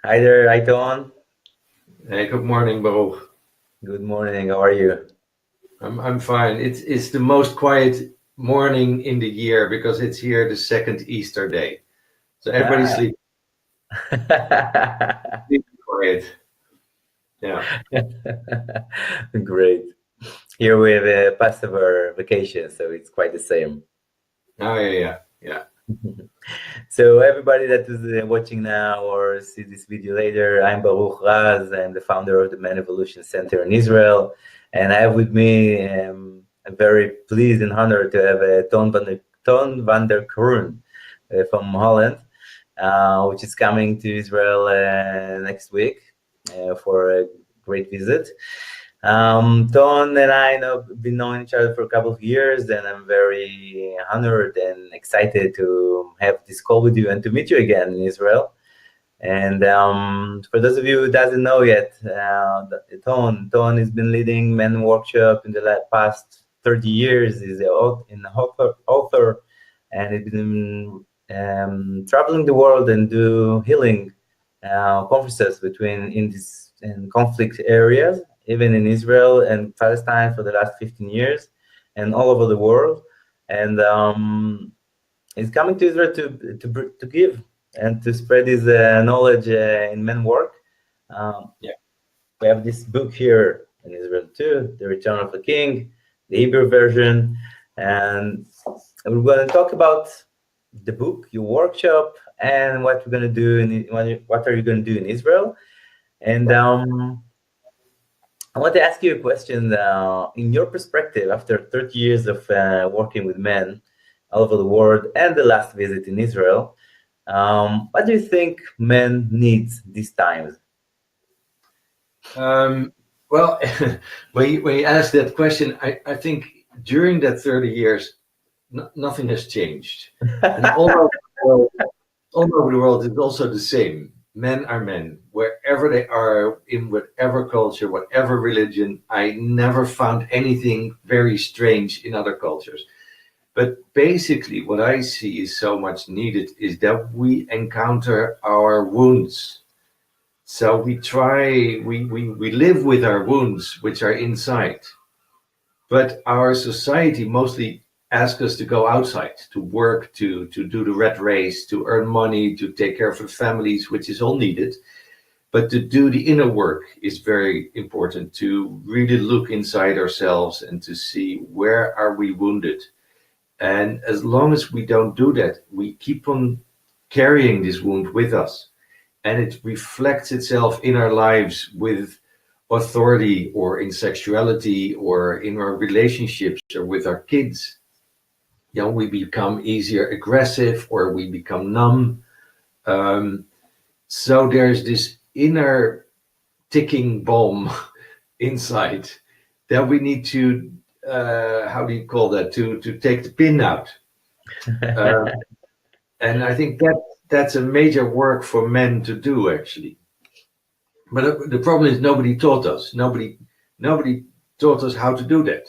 Hi there, Aiton. Hey, good morning, Baruch. Good morning. How are you? I'm fine. It's the most quiet morning in the year because it's here the second Easter day. So everybody's Ah. sleeping quiet. Yeah. Great. Here we have a Passover vacation, so it's quite the same. Oh yeah. So everybody that is watching now or see this video later, I'm Baruch Raz. I'm the founder of the Man Evolution Center in Israel, and I have with me, I'm very pleased and honored to have Ton van der Kroon from Holland, which is coming to Israel next week for a great visit. Ton and I have been knowing each other for a couple of years, and I'm very honored and excited to have this call with you and to meet you again in Israel. And for those of you who doesn't know yet, Ton has been leading men workshop in the past 30 years. He's an author, and he's been traveling the world and do healing conferences in conflict areas, even in Israel and Palestine for the last 15 years, and all over the world. And he's coming to Israel to give and to spread his knowledge in men work. Yeah. We have this book here in Israel too, The Return of the King, the Hebrew version, and we're going to talk about the book, your workshop, and what we're going to do what are you going to do in Israel. And I want to ask you a question. In your perspective, after 30 years of working with men all over the world and the last visit in Israel, what do you think men need these times? Well, when you ask that question, I think during that 30 years, nothing has changed. And all over the world, it's also the same. Men are men, wherever they are, in whatever culture, whatever religion. I never found anything very strange in other cultures. But basically, what I see is so much needed is that we encounter our wounds. So we live with our wounds, which are inside. But our society mostly asks us to go outside, to work, to do the rat race, to earn money, to take care of the families, which is all needed. But to do the inner work is very important, to really look inside ourselves and to see where are we wounded. And as long as we don't do that, we keep on carrying this wound with us. And it reflects itself in our lives with authority or in sexuality or in our relationships or with our kids. We become easier aggressive or we become numb. So there's this inner ticking bomb inside that we need to, how do you call that, to take the pin out. And I think that's a major work for men to do, actually. But the problem is nobody taught us. Nobody taught us how to do that.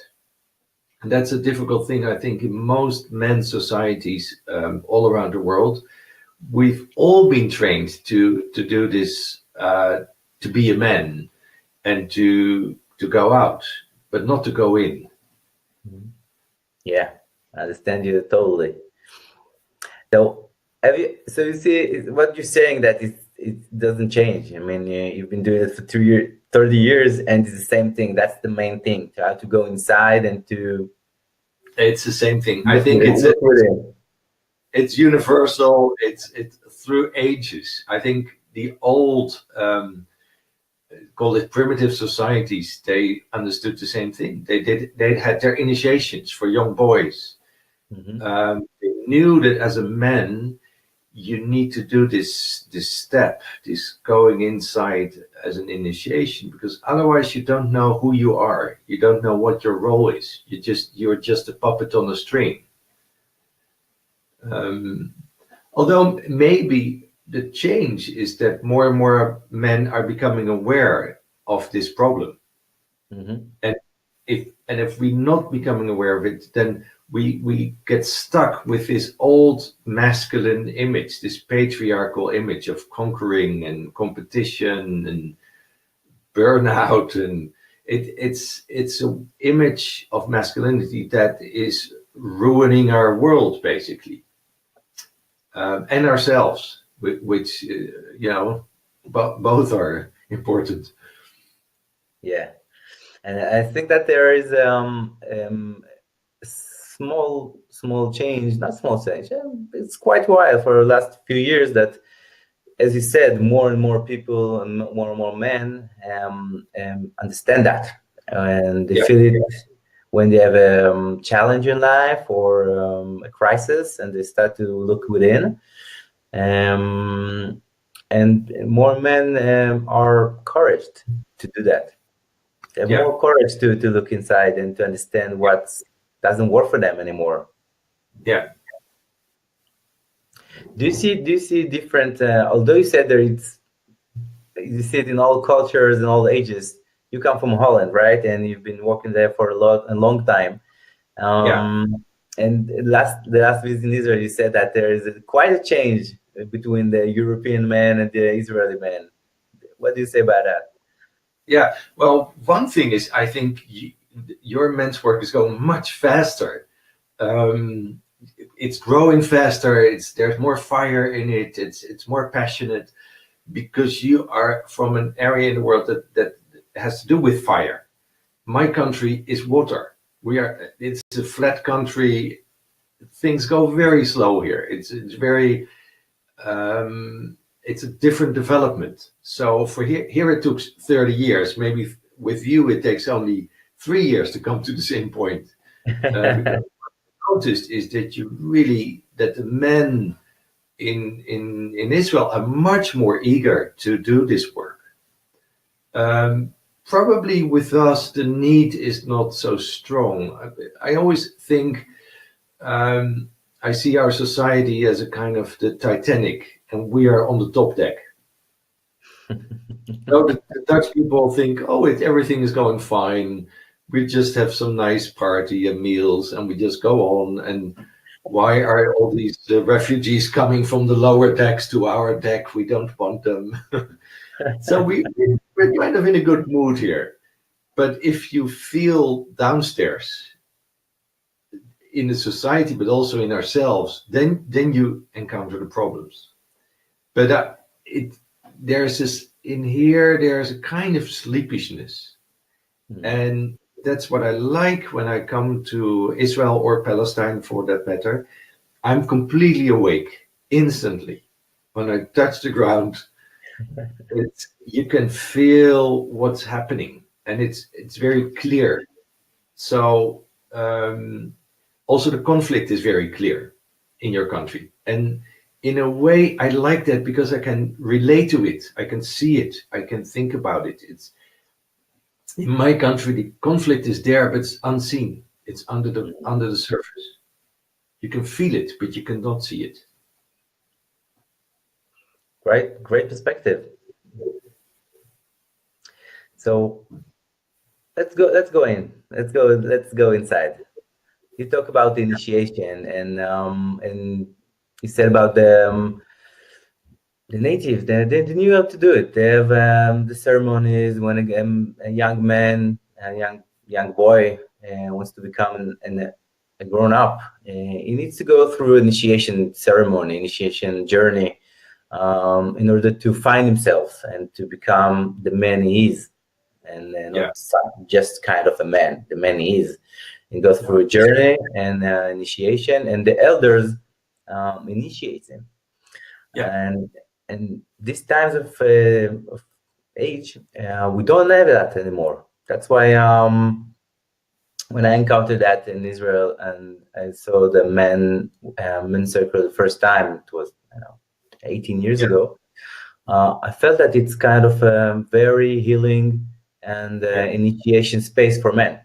And that's a difficult thing, I think, in most men's societies all around the world. We've all been trained to do this, to be a man and to go out, but not to go in. Yeah, I understand you totally. So you see what you're saying, that it doesn't change. I mean, you've been doing it for 30 years, and it's the same thing. That's the main thing, to have to go inside and to. It's the same thing. I think it's universal. It's through ages. I think the old, call it primitive societies, they understood the same thing. They had their initiations for young boys. They knew that as a man, you need to do this step, this going inside as an initiation, because otherwise you don't know who you are. You don't know what your role is. You're just a puppet on a string. Although maybe the change is that more and more men are becoming aware of this problem. And if we're not becoming aware of it, then we get stuck with this old masculine image, this patriarchal image of conquering and competition and burnout, and it's an image of masculinity that is ruining our world basically, and ourselves, which both are important. Yeah, and I think that there is small change, not small change. It's quite wild for the last few years that, as you said, more and more people and more men understand that, and they feel it when they have a challenge in life or a crisis, and they start to look within. And more men are encouraged to do that. They have more courage to look inside and to understand what doesn't work for them anymore. Yeah. Do you see different? Although you said you see it in all cultures and all ages. You come from Holland, right? And you've been working there for a long time. And the last visit in Israel, you said that there is quite a change between the European man and the Israeli man. What do you say about that? Yeah, well, one thing is, I think your men's work is going much faster. It's growing faster. There's more fire in it. It's more passionate because you are from an area in the world that has to do with fire. My country is water. It's a flat country. Things go very slow here. It's very. It's a different development. So for here it took 30 years. Maybe with you it takes only 3 years to come to the same point. Because what I noticed is that that the men in Israel are much more eager to do this work. Probably with us the need is not so strong. I always think I see our society as a kind of the Titanic, and we are on the top deck. So the Dutch people think, everything is going fine. We just have some nice party and meals, and we just go on. And why are all these refugees coming from the lower decks to our deck? We don't want them. So we're kind of in a good mood here. But if you feel downstairs in the society, but also in ourselves, then you encounter the problems. But there's a kind of sleepishness. And that's what I like when I come to Israel or Palestine, for that matter. I'm completely awake instantly. When I touch the ground, you can feel what's happening, and it's very clear. So also the conflict is very clear in your country. And in a way, I like that because I can relate to it. I can see it. I can think about it. In my country, the conflict is there, but it's unseen. It's under the surface. You can feel it, but you cannot see it. Great perspective. So let's go inside. You talk about the initiation, and you said about the native. They knew how to do it. They have the ceremonies when a young man, a young boy wants to become a grown up. He needs to go through initiation ceremony, initiation journey, in order to find himself and to become the man he is, and not just kind of a man, the man he is. He goes through a journey and initiation, and the elders initiate him. And these times of age, we don't have that anymore. That's why when I encountered that in Israel and I saw the men circle the first time, it was 18 years ago. I felt that it's kind of a very healing and initiation space for men.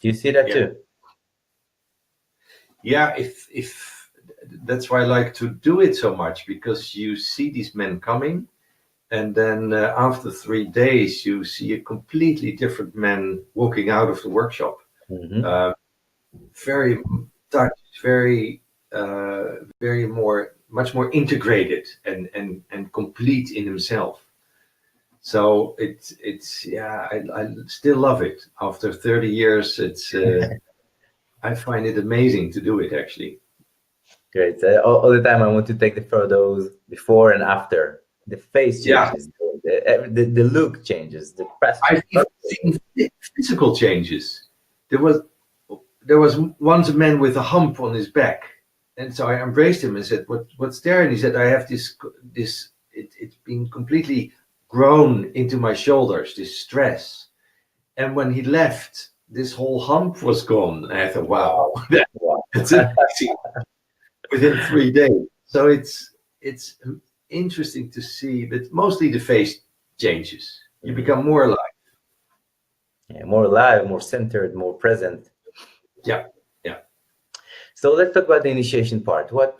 Do you see that too? Yeah, if that's why I like to do it so much, because you see these men coming, and then after 3 days you see a completely different man walking out of the workshop. Very touch is much more integrated and complete in himself. So it's yeah, I still love it. After 30 years, it's I find it amazing to do it, actually. Great. All the time I want to take the photos before and after. The face changes, the look changes, the I've even seen physical changes. There was once a man with a hump on his back, and so I embraced him and said, "What's there?" And he said, "I have this. It's been completely grown into my shoulders. This stress." And when he left, this whole hump was gone. And I thought, "Wow, that's amazing." Within 3 days. So it's interesting to see, but mostly the face changes. You become more alive. Yeah, more alive, more centered, more present. Yeah. So let's talk about the initiation part. What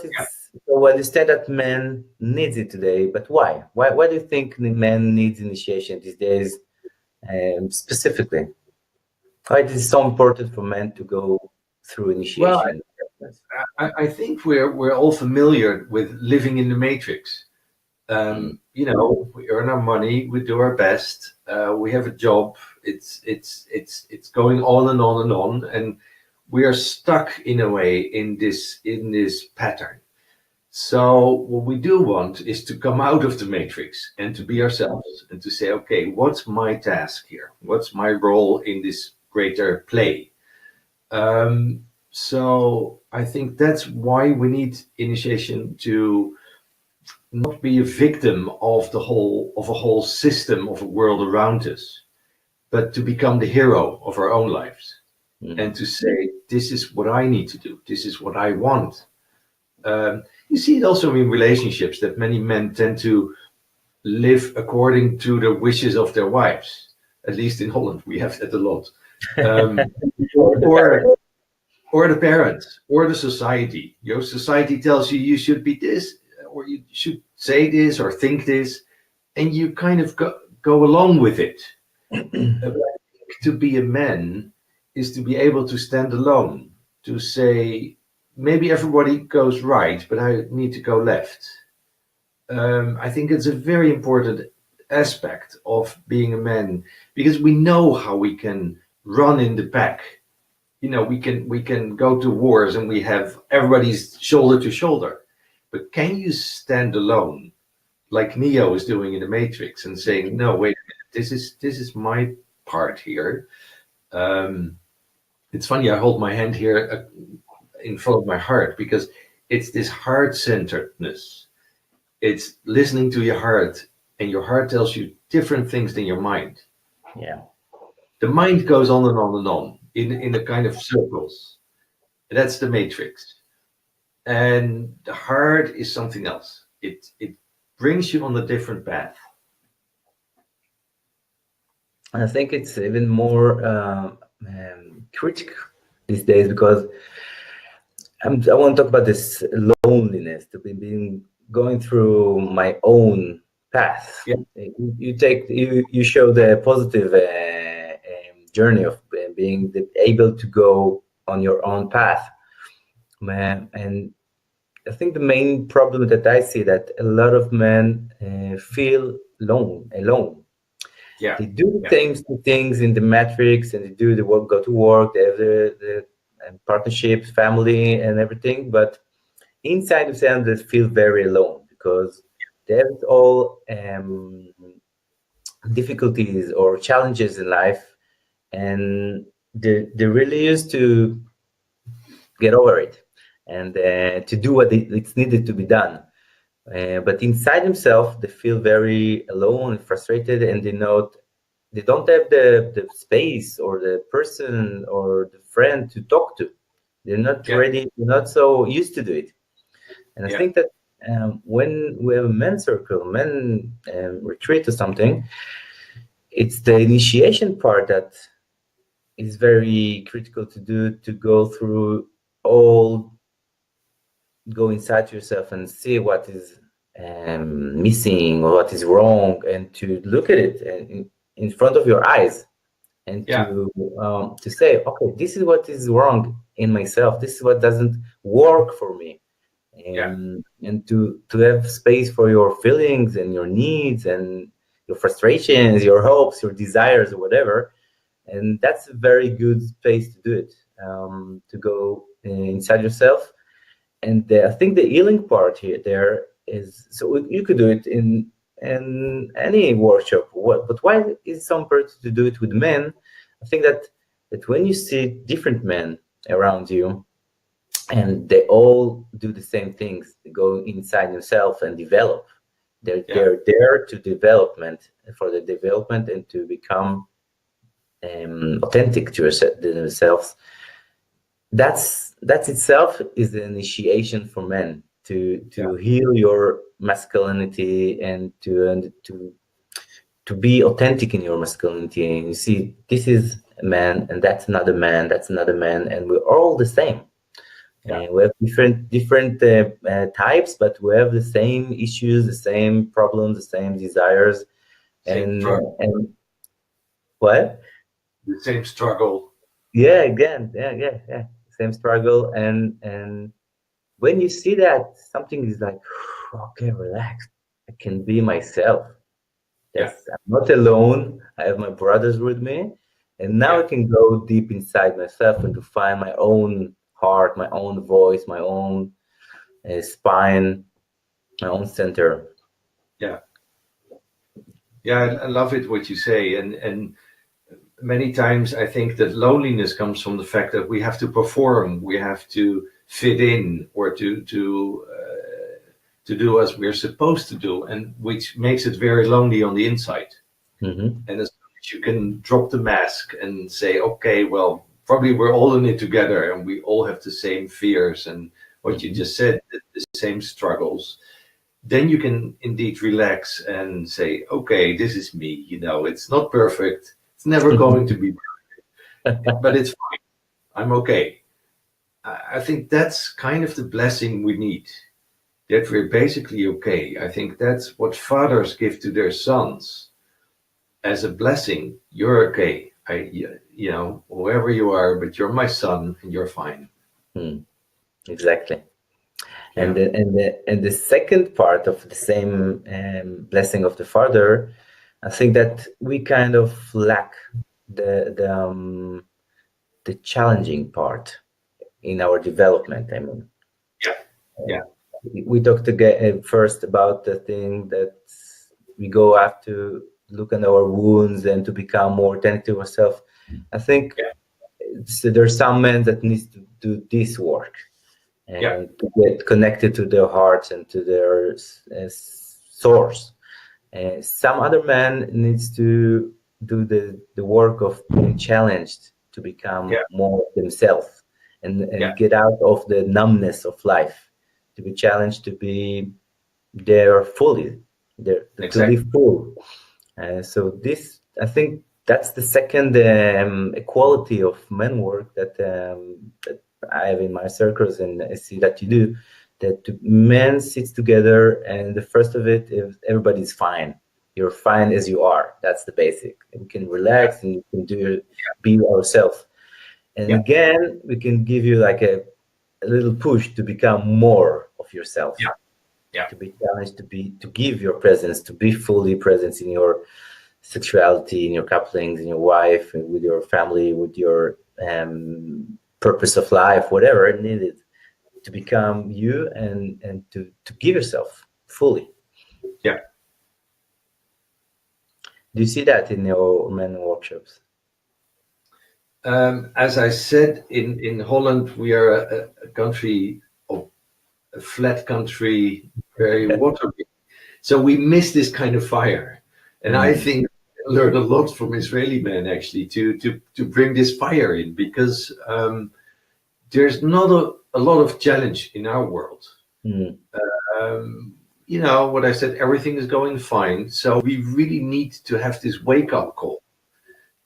is? Yeah. So I understand that men needs it today, but why? Why do you think the man needs initiation these days, specifically? Why is it so important for men to go through initiation? Well, I think we're all familiar with living in the matrix. You know, we earn our money, we do our best, we have a job. It's going on and on and on, and we are stuck in a way in this pattern. So what we do want is to come out of the matrix and to be ourselves and to say, okay, what's my task here? What's my role in this greater play? So I think that's why we need initiation, to not be a victim of a whole system of a world around us, but to become the hero of our own lives. And to say, this is what I need to do. This is what I want. You see it also in relationships, that many men tend to live according to the wishes of their wives. At least in Holland, we have that a lot. Or the parents, or the society. Your society tells you you should be this, or you should say this, or think this, and you kind of go along with it. To be a man is to be able to stand alone, to say, maybe everybody goes right, but I need to go left. I think it's a very important aspect of being a man, because we know how we can run in the pack. You know, we can go to wars and we have everybody's shoulder to shoulder. But can you stand alone, like Neo is doing in the Matrix, and saying, no, wait a minute, this is my part here. It's funny, I hold my hand here in front of my heart, because it's this heart-centeredness. It's listening to your heart, and your heart tells you different things than your mind. Yeah. The mind goes on and on and on in a kind of circles. That's the matrix. And the heart is something else. It brings you on a different path. I think it's even more critical these days, because I want to talk about this loneliness, to be going through my own path. Yeah. You show the positive journey of being able to go on your own path, and I think the main problem that I see, that a lot of men feel alone. Yeah. They do things in the matrix, and they do the work, go to work, they have the partnerships, family, and everything, but inside of them they feel very alone, because they have all difficulties or challenges in life, and they really used to get over it and to do what it's needed to be done. But inside themselves, they feel very alone and frustrated, and they don't have the space or the person or the friend to talk to. They're not ready, they're not so used to do it. And I think that when we have a men's circle, men retreat or something, it's the initiation part that is very critical to do, to go through go inside yourself and see what is missing or what is wrong, and to look at it in front of your eyes, and to say, okay, this is what is wrong in myself. This is what doesn't work for me. And to have space for your feelings and your needs and your frustrations, your hopes, your desires, or whatever. And that's a very good space to do it, to go inside yourself. And I think the healing part there is, so you could do it in any workshop. But why is some person to do it with men? I think that when you see different men around you, and they all do the same things, they go inside themselves and develop. They're there to for the development and to become authentic to themselves. That's itself is an initiation for men to heal your masculinity and to be authentic in your masculinity. And you see, this is a man, and that's another man, and we're all the same. And we have different types, but we have the same issues, the same problems, the same desires, and what? The same struggle. Yeah, same struggle. And when you see that, something is like, okay, relax. I can be myself. Yes, I'm not alone. I have my brothers with me, and now I can go deep inside myself and to find my own heart, my own voice, my own spine, my own center. I love it what you say, and many times I think that loneliness comes from the fact that we have to perform, we have to fit in, or to do as we're supposed to do, and which makes it very lonely on the inside. And as soon as you can drop the mask and say, okay, well, probably we're all in it together, and we all have the same fears and what you just said, the same struggles, then you can indeed relax and say, okay, this is me. It's not perfect. It's never going to be perfect, but it's fine. I'm okay. I think that's kind of the blessing we need, that we're basically okay. I think that's what fathers give to their sons as a blessing. You're okay. Whoever you are, but you're my son and you're fine. Exactly. And the second part of the same blessing of the father, I think that we kind of lack the challenging part in our development. I mean, we talked first about the thing that we go after to look at our wounds and to become more authentic to ourselves. I think there's some men that needs to do this work and to get connected to their hearts and to their source. Some other man needs to do the work of being challenged to become more themselves and get out of the numbness of life, to be challenged to be there fully, to live full. So this, I think, that's the second equality of men work that I have in my circles, and I see that you do. That men sits together, and the first of it is everybody's fine. You're fine as you are. That's the basic. We can relax and you can be ourselves. And again, we can give you like a little push to become more of yourself. To be challenged, to give your presence, to be fully present in your sexuality, in your couplings, in your wife, with your family, with your purpose of life, whatever it needed, to become you and to give yourself fully. Do you see that in your men workshops? As I said, in Holland, we are a country of a flat country, very watery. So we miss this kind of fire. And I think I learned a lot from Israeli men, actually, to bring this fire in, because there's not a lot of challenge in our world. What I said, everything is going fine. So we really need to have this wake-up call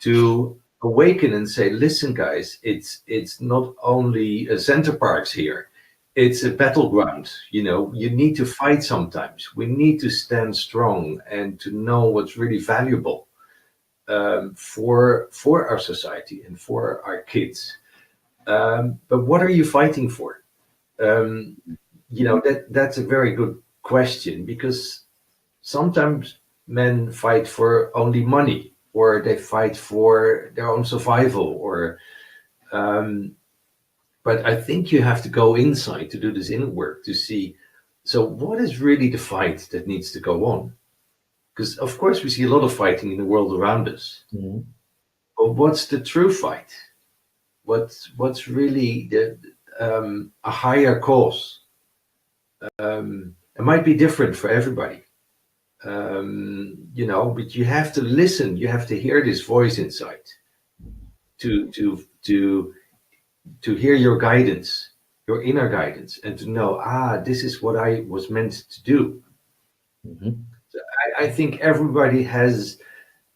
to awaken and say, listen, guys, it's not only a center parks here. It's a battleground. You need to fight sometimes. We need to stand strong and to know what's really valuable for our society and for our kids. But what are you fighting for? That's a very good question, because sometimes men fight for only money, or they fight for their own survival, but I think you have to go inside to do this inner work to see, so what is really the fight that needs to go on? Because of course we see a lot of fighting in the world around us. Mm-hmm. But what's the true fight? What's really a higher cause? It might be different for everybody, but you have to listen. You have to hear this voice inside to hear your guidance, your inner guidance, and to know, this is what I was meant to do. Mm-hmm. So I think everybody has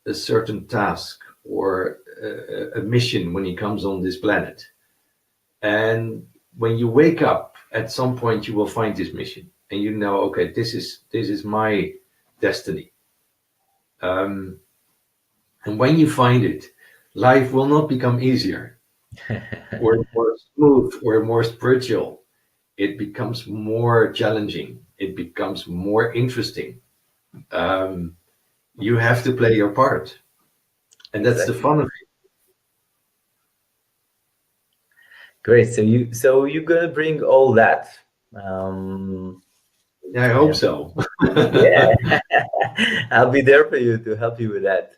a certain task or a mission when he comes on this planet. And when you wake up, at some point you will find this mission, and you know, okay, this is my destiny. And when you find it, life will not become easier or more smooth or more spiritual. It becomes more challenging. It becomes more interesting. You have to play your part, and that's the fun of it. Great. So you're gonna bring all that. I hope so. Yeah, I'll be there for you to help you with that.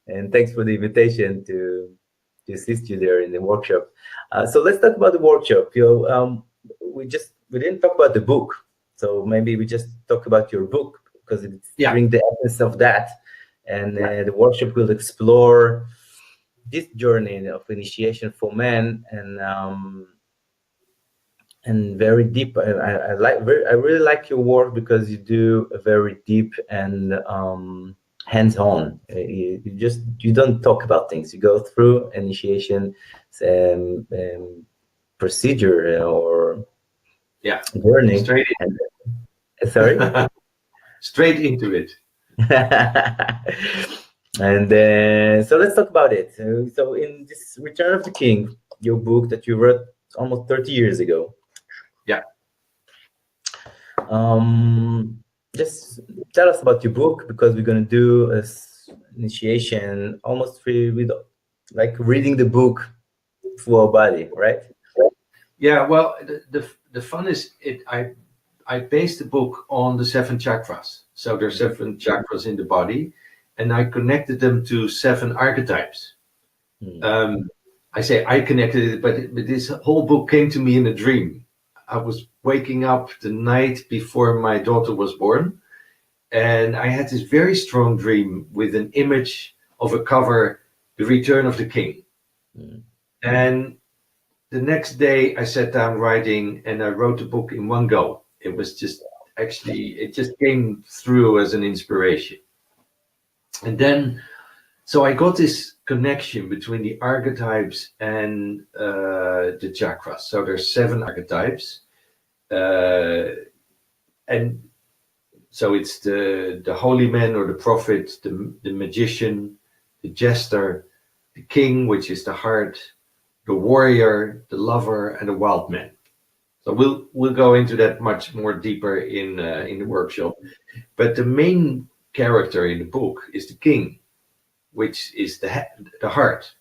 And thanks for the invitation to assist you there in the workshop. So let's talk about the workshop. We didn't talk about the book, so maybe we just talk about your book, because it's bring the essence of that, and the workshop will explore this journey of initiation for men, and very deep. I really like your work, because you do a very deep and hands-on. You don't talk about things. You go through initiation procedure or learning. Straight Sorry. Straight into it. And so let's talk about it. So in this Return of the King, your book that you wrote almost 30 years ago. Yeah. Just tell us about your book, because we're going to do a initiation almost free, with like reading the book for our body, right? Yeah. Well, the fun is I based the book on the 7 chakras. So there's 7 chakras in the body, and I connected them to 7 archetypes. I say I connected it, but this whole book came to me in a dream. I was waking up the night before my daughter was born, and I had this very strong dream with an image of a cover, The Return of the King. And the next day I sat down writing, and I wrote the book in one go. It was just it just came through as an inspiration. And then, so I got this connection between the archetypes and the chakras. So there's 7 archetypes. And so it's the holy man or the prophet, the magician, the jester, the king, which is the heart, the warrior, the lover, and the wild man. So we'll go into that much more deeper in the workshop. But the main character in the book is the king, which is the heart.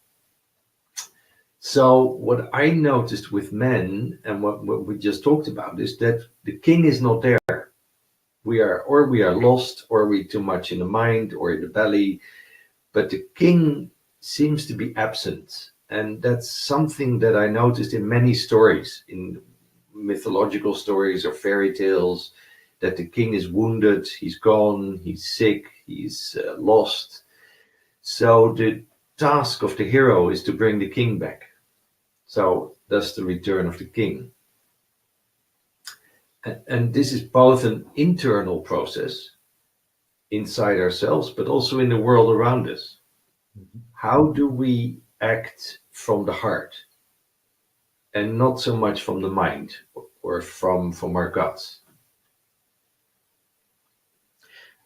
So what I noticed with men, and what we just talked about, is that the king is not there. We are lost, or we too much in the mind or in the belly, but the king seems to be absent. And that's something that I noticed in many stories, in mythological stories or fairy tales, that the king is wounded, he's gone, he's sick, he's lost. So the task of the hero is to bring the king back. So that's the return of the king. And this is both an internal process inside ourselves, but also in the world around us. How do we act from the heart and not so much from the mind or from our guts?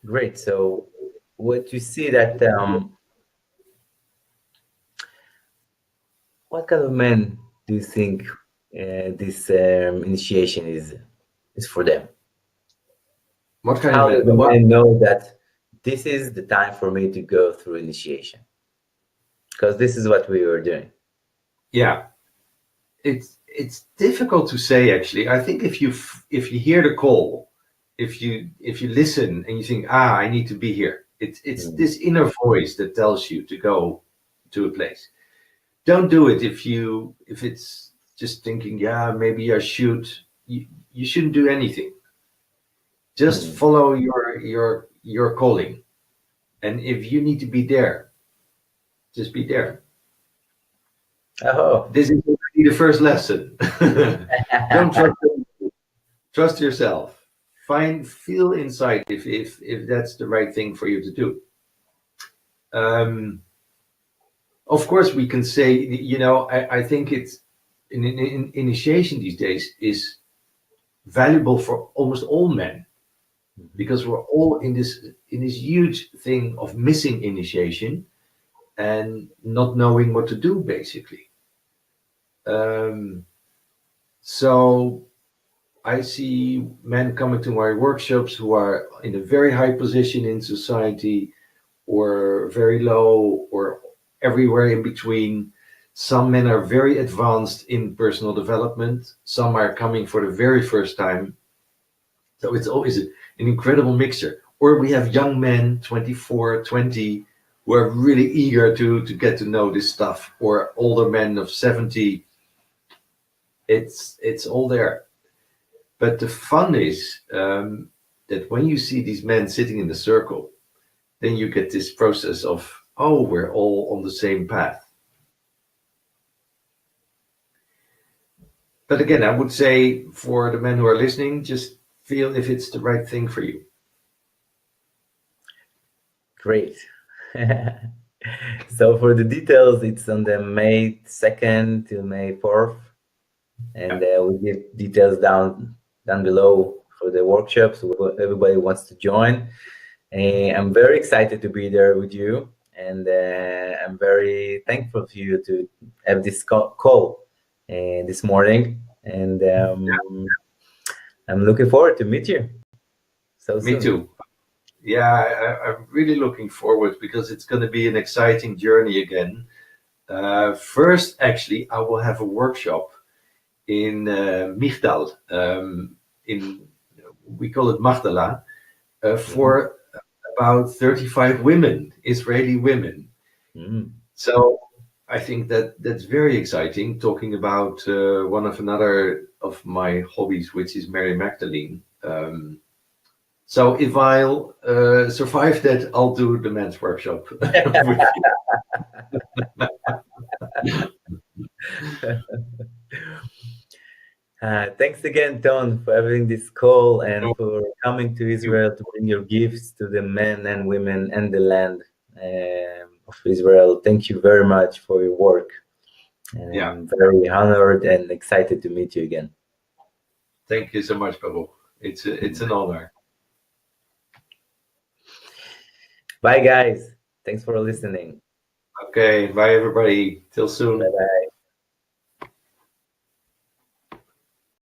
Great. So what you see that what kind of men do you think this initiation is for them? What kind How of do what? I know that this is the time for me to go through initiation? Because this is what we were doing. Yeah, it's difficult to say, actually. I think if you hear the call, if you listen and you think, I need to be here, it's this inner voice that tells you to go to a place. Don't do it if it's just thinking, maybe I should. You shouldn't do anything. Just follow your calling, and if you need to be there, just be there. Oh, This is already the first lesson. Don't trust yourself. Feel inside if that's the right thing for you to do. Of course, we can say, I think it's initiation these days is valuable for almost all men, because we're all in this huge thing of missing initiation and not knowing what to do, basically. So I see men coming to my workshops who are in a very high position in society, or very low, or everywhere in between. Some men are very advanced in personal development. Some are coming for the very first time. So it's always an incredible mixture. Or we have young men, 24, 20, who are really eager to get to know this stuff, or older men of 70. It's all there. But the fun is that when you see these men sitting in the circle, then you get this process of, we're all on the same path. But again, I would say for the men who are listening, just feel if it's the right thing for you. great. So for the details, it's on the May 2nd till May 4th. And we'll give details down below for the workshops. So everybody wants to join. I'm very excited to be there with you. And I'm very thankful for you to have this call this morning. And I'm looking forward to meet you. So Me soon. too. Yeah, I'm really looking forward, because it's going to be an exciting journey again. First, actually, I will have a workshop in Migdal, we call it Magdala, for about 35 women, Israeli women. So I think that's very exciting, talking about another of my hobbies, which is Mary Magdalene. So if I'll survive that, I'll do the men's workshop with you. Thanks again, Ton, for having this call and for coming to Israel to bring your gifts to the men and women and the land of Israel. Thank you very much for your work. And I'm very honored and excited to meet you again. Thank you so much, Baruch. It's an honor. Bye, guys. Thanks for listening. Okay, bye, everybody. Till soon. Bye-bye.